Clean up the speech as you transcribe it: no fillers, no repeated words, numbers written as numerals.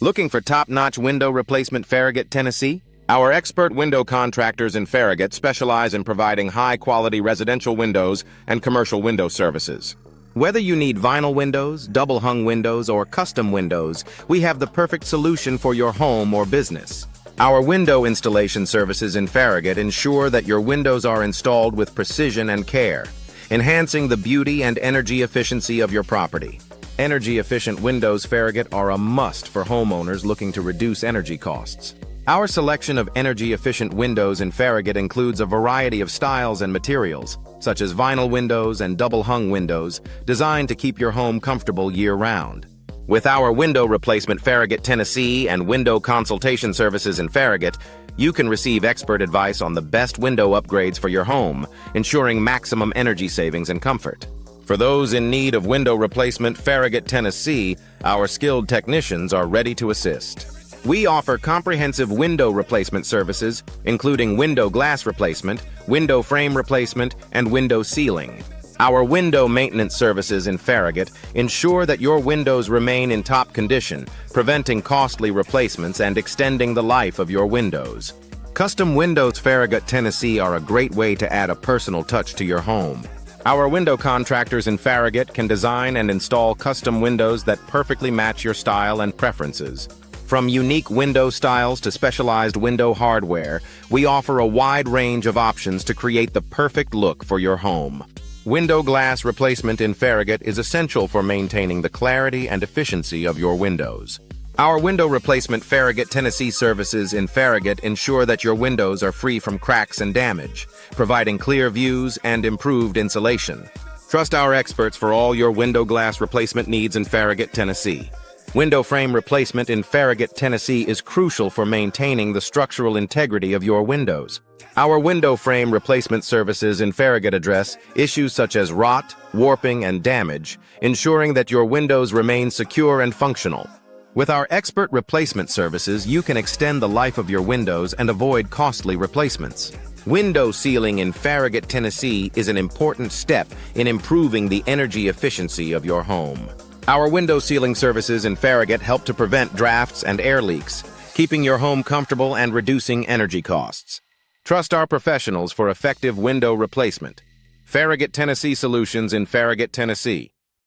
Looking for top-notch window replacement Farragut, Tennessee? Our expert window contractors in Farragut specialize in providing high-quality residential windows and commercial window services. Whether you need vinyl windows, double-hung windows, or custom windows, we have the perfect solution for your home or business. Our window installation services in Farragut ensure that your windows are installed with precision and care, enhancing the beauty and energy efficiency of your property. Energy-efficient windows Farragut are a must for homeowners looking to reduce energy costs. Our selection of energy-efficient windows in Farragut includes a variety of styles and materials, such as vinyl windows and double-hung windows, designed to keep your home comfortable year-round. With our window replacement Farragut, Tennessee, and window consultation services in Farragut, you can receive expert advice on the best window upgrades for your home, ensuring maximum energy savings and comfort. For those in need of window replacement Farragut, Tennessee, our skilled technicians are ready to assist. We offer comprehensive window replacement services, including window glass replacement, window frame replacement, and window sealing. Our window maintenance services in Farragut ensure that your windows remain in top condition, preventing costly replacements and extending the life of your windows. Custom windows Farragut, Tennessee are a great way to add a personal touch to your home. Our window contractors in Farragut can design and install custom windows that perfectly match your style and preferences. From unique window styles to specialized window hardware, we offer a wide range of options to create the perfect look for your home. Window glass replacement in Farragut is essential for maintaining the clarity and efficiency of your windows. Our window replacement Farragut, Tennessee services in Farragut ensure that your windows are free from cracks and damage, providing clear views and improved insulation. Trust our experts for all your window glass replacement needs in Farragut, Tennessee. Window frame replacement in Farragut, Tennessee is crucial for maintaining the structural integrity of your windows. Our window frame replacement services in Farragut address issues such as rot, warping, and damage, ensuring that your windows remain secure and functional. With our expert replacement services, you can extend the life of your windows and avoid costly replacements. Window sealing in Farragut, Tennessee is an important step in improving the energy efficiency of your home. Our window sealing services in Farragut help to prevent drafts and air leaks, keeping your home comfortable and reducing energy costs. Trust our professionals for effective window replacement. Farragut, Tennessee Solutions in Farragut, Tennessee.